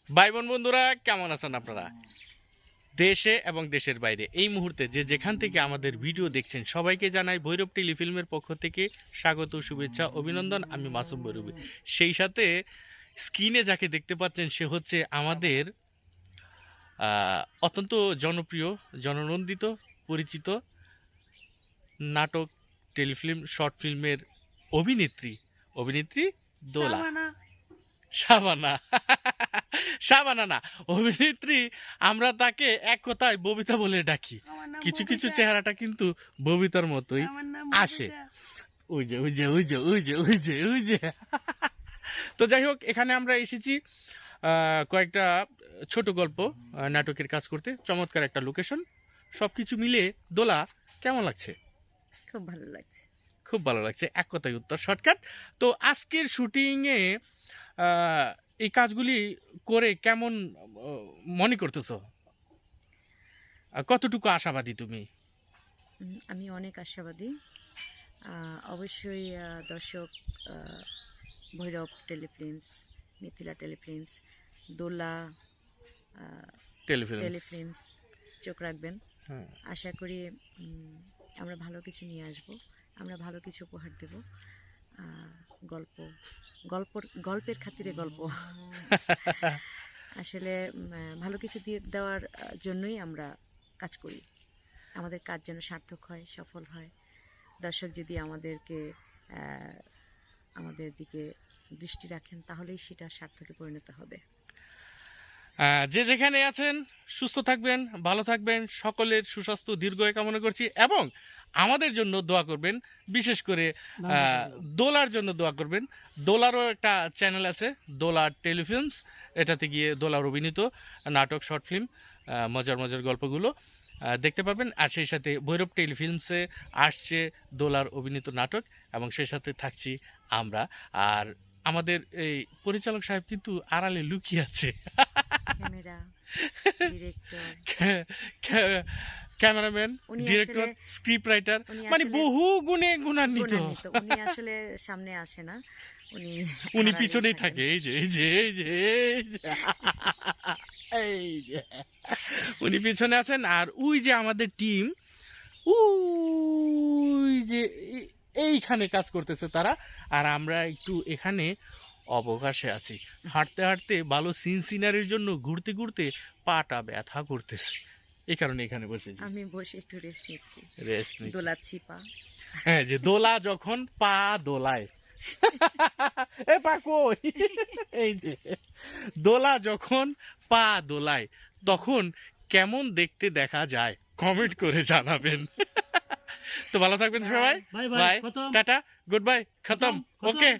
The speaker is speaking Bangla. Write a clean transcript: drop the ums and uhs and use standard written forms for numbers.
ভাই বোন বন্ধুরা কেমন আছেন আপনারা? দেশে এবং দেশের বাইরে এই মুহূর্তে যে যেখান থেকে আমাদের ভিডিও দেখছেন সবাইকে জানাই ভৈরব টেলিফিল্মের পক্ষ থেকে স্বাগত, শুভেচ্ছা, অভিনন্দন। আমি মাসুম ভৈরবী। সেই সাথে স্ক্রিনে যাকে দেখতে পাচ্ছেন সে হচ্ছে আমাদের অত্যন্ত জনপ্রিয়, জননন্দিত, পরিচিত নাটক, টেলিফিল্ম, শর্ট ফিল্মের অভিনেত্রী দোলা। শাবানা। শাবানা না, অভিনেত্রী। আমরা তাকে এক কথায় ববিতা বলে ডাকি। কিছু কিছু চেহারাটা কিন্তু ববিতার মতোই আসে। ওই যে ওই যে ওই যে ওই যে ওই যে ওই যে তো যাই হোক, এখানে আমরা এসেছি কয়েকটা ছোট গল্প নাটকের কাজ করতে। চমৎকার একটা লোকেশন, সবকিছু মিলে দোলা কেমন লাগছে? খুব ভালো লাগছে। খুব ভালো লাগছে, এক কথায় উত্তর শর্টকাট। তো আজকের শুটিংয়ে এই কাজগুলি করে কেমন মনে করতেছো? কতটুকু আশাবাদী তুমি? আমি অনেক আশাবাদী। অবশ্যই দর্শক ভৈরব টেলিফিল্মস, মিথিলা টেলিফিল্মস, দোলা টেলিফিল্মস চোখ রাখবেন। হ্যাঁ। আশা করি আমরা ভালো কিছু নিয়ে আসব, আমরা ভালো কিছু উপহার দেব। গল্পের খাতিরে গল্প আসলে ভালো কিছু দিয়ে দেওয়ার জন্যই আমরা কাজ করি। আমাদের কাজ যেন সার্থক হয়, সফল হয়। দর্শক যদি আমাদের দিকে দৃষ্টি রাখেন তাহলেই সেটা সার্থকে পরিণত হবে। যে যেখানে আছেন সুস্থ থাকবেন, ভালো থাকবেন, সকলের সুস্বাস্থ্য দীর্ঘায়ু কামনা করছি এবং আমাদের জন্য দোয়া করবেন। বিশেষ করে দোলার জন্য দোয়া করবেন। দোলারও একটা চ্যানেল আছে, দোলা টেলিফিল্মস। এটাতে গিয়ে দোলার অভিনীত নাটক, শর্ট ফিল্ম, মজার মজার গল্পগুলো দেখতে পাবেন। আর সেই সাথে ভৈরব টেলিফিল্মসে আসছে দোলার অভিনীত নাটক এবং সেই সাথে থাকছি আমরা। আর আমাদের এই পরিচালক সাহেব কিন্তু আড়ালে লুকিয়ে আছে। Camera, director, cameraman, director, script writer, মানে বহু গুণে গুণান্বিত। উনি আসলে সামনে আসে না, উনি পিছনেই থাকে। এই যে এই যে এই যে এই যে এই যে উনি পিছনে আছেন। আর ওই যে আমাদের টিম, ওই যে এইখানে কাজ করতেছে তারা। আর আমরা একটু এখানে অবকাশে আছি। হাঁটতে হাঁটতে ভালো সিনারির জন্য ঘুরতে ঘুরতে পাটা ব্যথা করতেছে, এই কারণে এখানে বসেছি। আমি বসে একটু রেস্ট নিচ্ছি, রেস্ট নিচ্ছি। দোলাচ্ছি পা। হ্যাঁ, যে দোলা যখন পা দোলায় এ পা কই, এই যে দোলা যখন পা দোলায় তখন কেমন দেখতে দেখা যায় কমেন্ট করে জানাবেন। তো ভালো থাকবেন সবাই। বাই, টাটা, গুড বাই, খতম, ওকে।